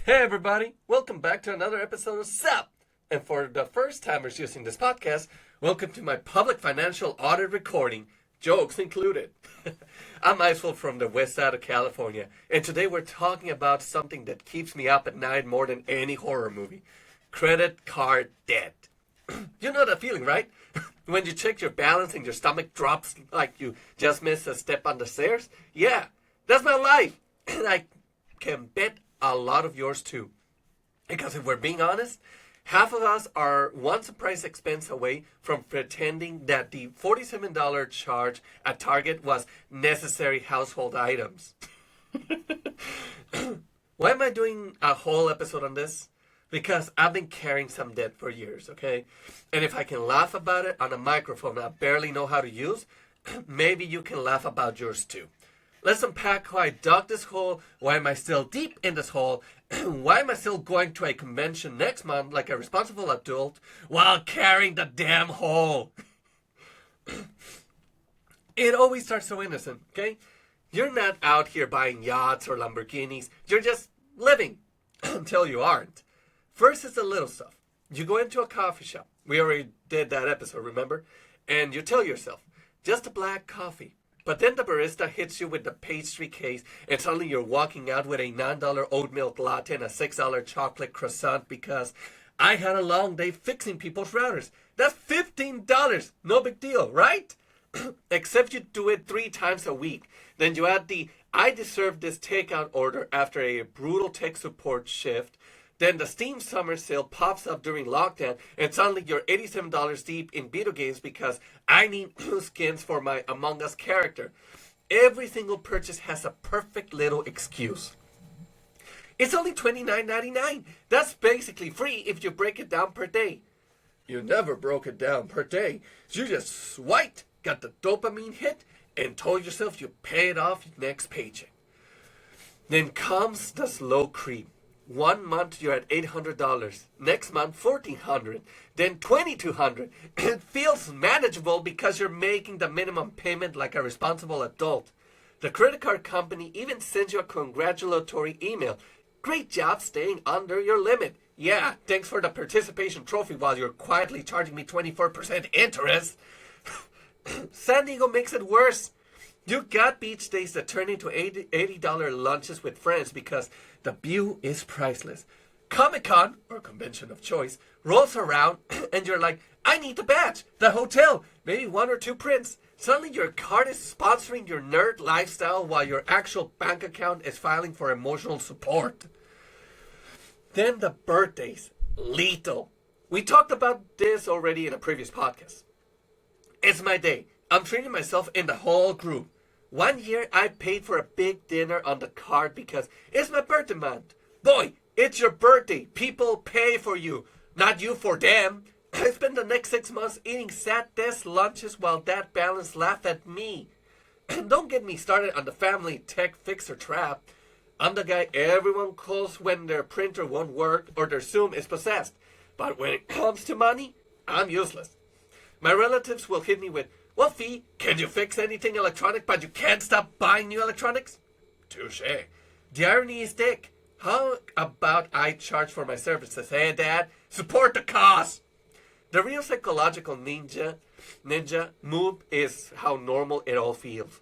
Hey everybody, welcome back to another episode of SUP. And for the first timers using this podcast, welcome to my public financial audit recording, jokes included. I'm Iceful from the west side of California, and today we're talking about something that keeps me up at night more than any horror movie. Credit card debt. You know that feeling, right? When you check your balance and your stomach drops like you just missed a step on the stairs? Yeah, that's my life. And I can bet a lot of yours too. Because if we're being honest, half of us are one surprise expense away from pretending that the $47 charge at Target was necessary household items. Why am I doing a whole episode on this? Because I've been carrying some debt for years, okay? And if I can laugh about it on a microphone I barely know how to use, maybe you can laugh about yours too. Let's unpack how I dug this hole, why am I still deep in this hole, why am I still going to a convention next month like a responsible adult while carrying the damn hole? It always starts so innocent, okay? You're not out here buying yachts or Lamborghinis. You're just living until you aren't. First is the little stuff. You go into a coffee shop. We already did that episode, remember? And you tell yourself, just a black coffee. But then the barista hits you with the pastry case, and suddenly you're walking out with a $9 oat milk latte and a $6 chocolate croissant because I had a long day fixing people's routers. That's $15. No big deal, right? Except you do it 3 times a week. Then you add the I deserve this takeout order after a brutal tech support shift. Then the Steam Summer Sale pops up during lockdown, and suddenly you're $87 deep in video games because I need new skins for my Among Us character. Every single purchase has a perfect little excuse. It's only $29.99. That's basically free if you break it down per day. You never broke it down per day. You just swiped, got the dopamine hit, and told yourself you pay it off your next paycheck. Then comes the slow creep. 1 month you're at $800. Next month $1,400. Then $2,200. It feels manageable because you're making the minimum payment like a responsible adult. The credit card company even sends you a congratulatory email. Great job staying under your limit. Yeah, thanks for the participation trophy while you're quietly charging me 24% interest. San Diego makes it worse. You got beach days that turn into $80 lunches with friends because the view is priceless. Comic-Con, or convention of choice, rolls around and you're like, I need the badge, the hotel, maybe 1 or 2 prints. Suddenly your card is sponsoring your nerd lifestyle while your actual bank account is filing for emotional support. Then the birthdays, lethal. We talked about this already in a previous podcast. It's my day. I'm treating myself in the whole group. 1 year I paid for a big dinner on the card because it's my birthday month. Boy, it's your birthday. People pay for you, not you for them. I spend the next 6 months eating sad desk lunches while that balance laugh at me. And don't get me started on the family tech fixer trap. I'm the guy everyone calls when their printer won't work or their Zoom is possessed. But when it comes to money, I'm useless. My relatives will hit me with, well, Fee, can you fix anything electronic but you can't stop buying new electronics? Touché. The irony is thick. How about I charge for my services? Hey, Dad, support the cause. The real psychological ninja move is how normal it all feels.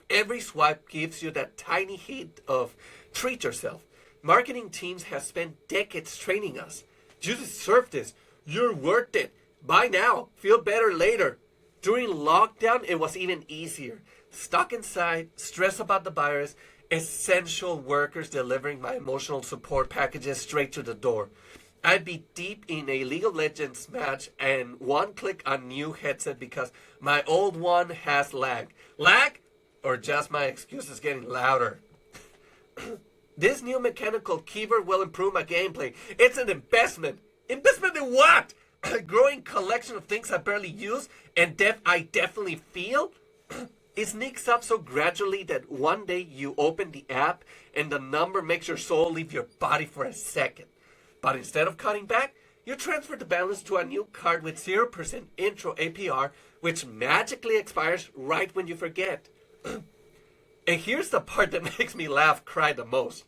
Every swipe gives you that tiny hit of treat yourself. Marketing teams have spent decades training us. You deserve this. You're worth it. Buy now. Feel better later. During lockdown, it was even easier. Stuck inside, stressed about the virus, essential workers delivering my emotional support packages straight to the door. I'd be deep in a League of Legends match and one click on new headset because my old one has lag. Lag? Or just my excuses getting louder? This new mechanical keyboard will improve my gameplay. It's an investment. Investment in what? A growing collection of things I barely use and that I definitely feel? It sneaks up so gradually that one day you open the app and the number makes your soul leave your body for a second. But instead of cutting back, you transfer the balance to a new card with 0% intro APR, which magically expires right when you forget. And here's the part that makes me laugh cry the most.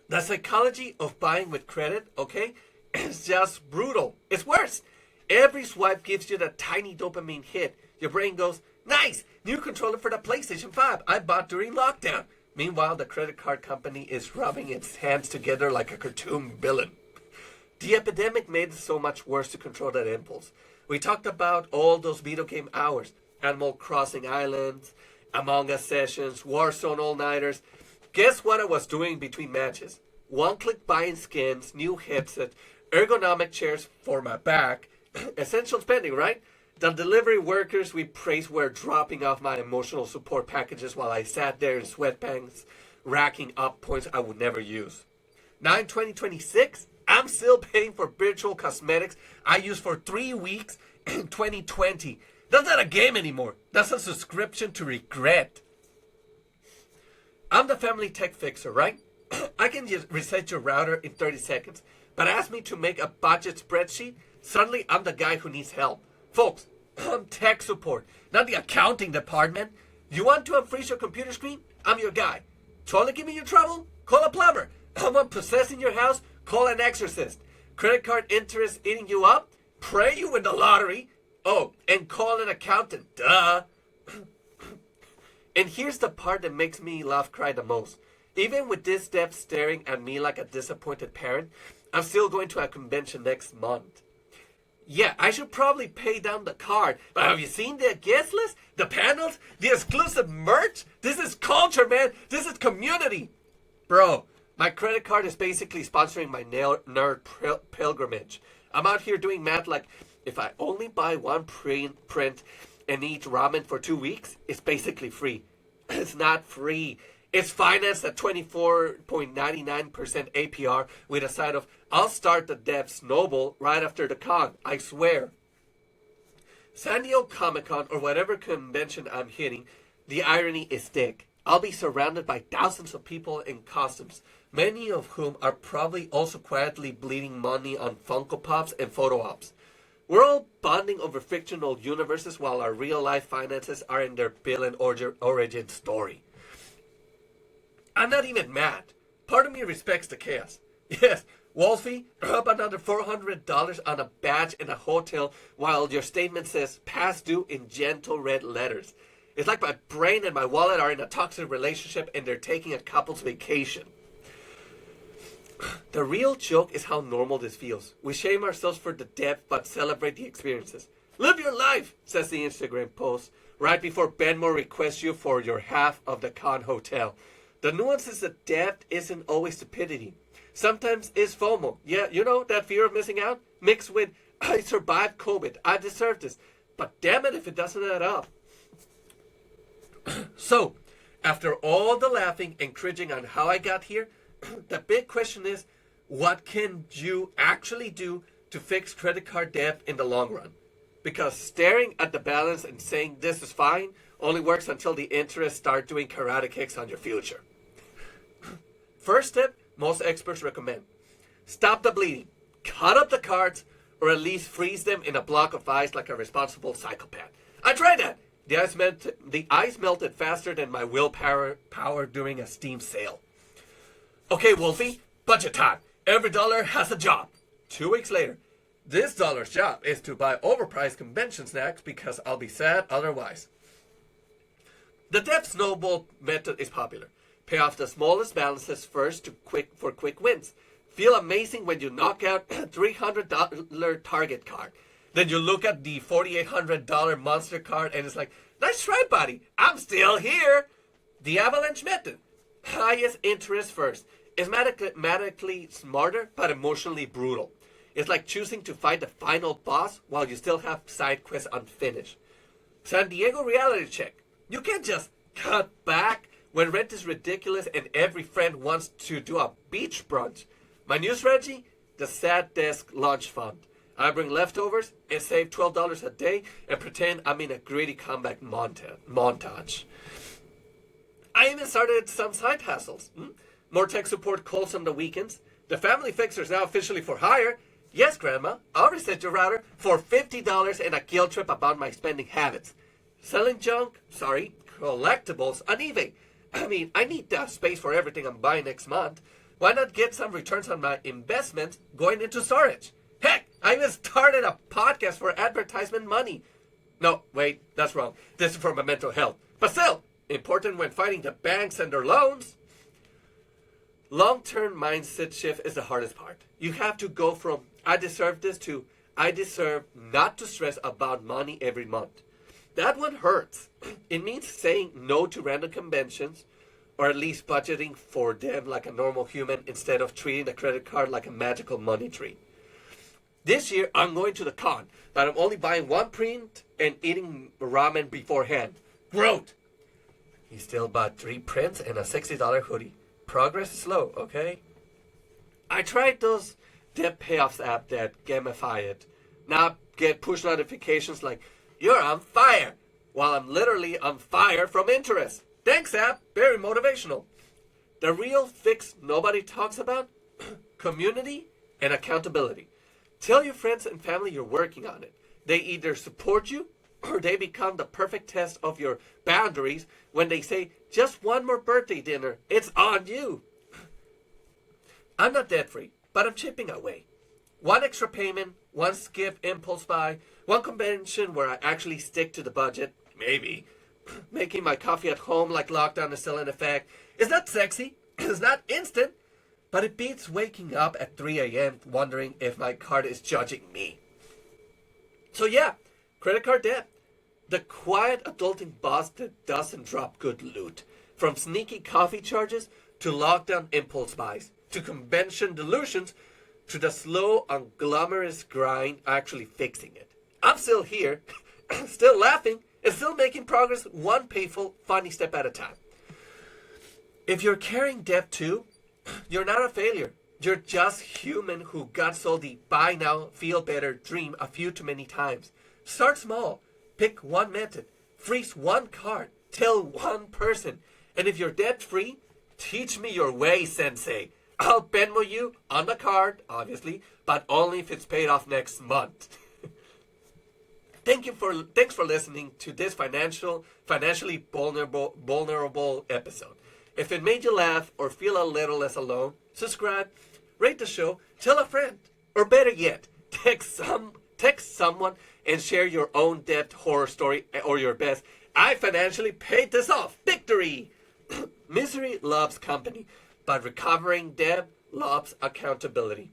The psychology of buying with credit, okay, is just brutal. It's worse. Every swipe gives you that tiny dopamine hit. Your brain goes, nice, new controller for the PlayStation 5 I bought during lockdown. Meanwhile, the credit card company is rubbing its hands together like a cartoon villain. The epidemic made it so much worse to control that impulse. We talked about all those video game hours, Animal Crossing Islands, Among Us sessions, Warzone all-nighters. Guess what I was doing between matches? One-click buying skins, new headset, ergonomic chairs for my back. Essential spending, right? The delivery workers we praised were dropping off my emotional support packages while I sat there in sweatpants, racking up points I would never use. Now in 2026, I'm still paying for virtual cosmetics I used for 3 weeks in 2020. That's not a game anymore. That's a subscription to regret. I'm the family tech fixer, right? I can just reset your router in 30 seconds. But ask me to make a budget spreadsheet, suddenly I'm the guy who needs help. Folks, I'm tech support, not the accounting department. You want to unfreeze your computer screen? I'm your guy. Trying to give me your trouble? Call a plumber. Someone possessing your house? Call an exorcist. Credit card interest eating you up? Pray you win the lottery. Oh, and call an accountant. Duh. And here's the part that makes me laugh cry the most. Even with this debt staring at me like a disappointed parent, I'm still going to a convention next month. Yeah, I should probably pay down the card, but have you seen the guest list? The panels? The exclusive merch? This is culture, man. This is community. Bro, my credit card is basically sponsoring my nerd pilgrimage. I'm out here doing math like, if I only buy one print and eat ramen for 2 weeks, it's basically free. It's not free. It's financed at 24.99% APR with a side of, I'll start the debt snowball right after the con, I swear. San Diego Comic-Con or whatever convention I'm hitting, the irony is thick. I'll be surrounded by thousands of people in costumes, many of whom are probably also quietly bleeding money on Funko Pops and photo ops. We're all bonding over fictional universes while our real-life finances are in their villain origin story. I'm not even mad. Part of me respects the chaos. Yes, Wolfie, drop another $400 on a badge in a hotel while your statement says past due in gentle red letters. It's like my brain and my wallet are in a toxic relationship and they're taking a couple's vacation. The real joke is how normal this feels. We shame ourselves for the depth but celebrate the experiences. Live your life, says the Instagram post, right before Benmo requests you for your half of the con hotel. The nuance is that depth isn't always stupidity. Sometimes it's FOMO. Yeah, you know, that fear of missing out mixed with, I survived COVID, I deserve this. But damn it if it doesn't add up. So, after all the laughing and cringing on how I got here, the big question is, what can you actually do to fix credit card debt in the long run? Because staring at the balance and saying this is fine only works until the interest start doing karate kicks on your future. First tip, most experts recommend. Stop the bleeding. Cut up the cards, or at least freeze them in a block of ice like a responsible psychopath. I tried that. The ice melted faster than my willpower during a Steam sale. Okay, Wolfie, budget time. Every dollar has a job. 2 weeks later, this dollar's job is to buy overpriced convention snacks because I'll be sad otherwise. The debt snowball method is popular. Pay off the smallest balances first for quick wins. Feel amazing when you knock out a $300 Target card. Then you look at the $4,800 Monster card and it's like, nice try, buddy. I'm still here. The avalanche method. Highest interest first. It's mathematically smarter but emotionally brutal. It's like choosing to fight the final boss while you still have side quests unfinished. San Diego reality check. You can't just cut back when rent is ridiculous and every friend wants to do a beach brunch. My new strategy? The Sad Desk Launch Fund. I bring leftovers and save $12 a day and pretend I'm in a gritty comeback montage. I even started some side hustles. More tech support calls on the weekends. The family fixer is now officially for hire. Yes, Grandma, I'll reset your router for $50 and a guilt trip about my spending habits. Selling collectibles on eBay. I mean, I need that space for everything I'm buying next month. Why not get some returns on my investment going into storage? Heck, I even started a podcast for advertisement money. No, wait, that's wrong. This is for my mental health. But still, important when fighting the banks and their loans. Long-term mindset shift is the hardest part. You have to go from I deserve this to I deserve not to stress about money every month. That one hurts. It means saying no to random conventions, or at least budgeting for them like a normal human instead of treating a credit card like a magical money tree. This year, I'm going to the con, but I'm only buying one print and eating ramen beforehand. Growth! He still bought 3 prints and a $60 hoodie. Progress is slow, okay? I tried those debt payoffs app that gamify it. Now get push notifications like, you're on fire, while I'm literally on fire from interest. Thanks, app. Very motivational. The real fix nobody talks about? Community and accountability. Tell your friends and family you're working on it. They either support you or they become the perfect test of your boundaries when they say, just one more birthday dinner, it's on you. I'm not debt free, but I'm chipping away. One extra payment, one skip impulse buy, one convention where I actually stick to the budget, maybe. Making my coffee at home like lockdown is still in effect. It's not sexy, it's not instant, but it beats waking up at 3 a.m. wondering if my card is judging me. So yeah, credit card debt. The quiet adulting boss that doesn't drop good loot. From sneaky coffee charges to lockdown impulse buys to convention delusions to the slow unglamorous grind actually fixing it. I'm still here, still laughing, and still making progress one painful, funny step at a time. If you're carrying debt too, you're not a failure. You're just human who got sold the buy now, feel better dream a few too many times. Start small. Pick one method. Freeze one card. Tell one person. And if you're debt free, teach me your way, sensei. I'll Venmo you on the card, obviously, but only if it's paid off next month. Thanks for listening to this financially vulnerable episode. If it made you laugh or feel a little less alone, subscribe, rate the show, tell a friend, or better yet, text someone and share your own debt horror story or your best. I financially paid this off. Victory! Misery loves company, but recovering debt loves accountability.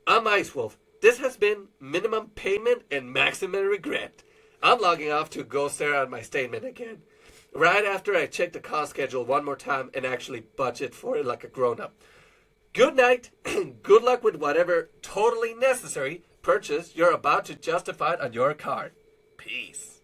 I'm Ice Wolf. This has been minimum payment and maximum regret. I'm logging off to go stare at my statement again. Right after I check the cost schedule one more time and actually budget for it like a grown-up. Good night and good luck with whatever totally necessary purchase you're about to justify on your card. Peace.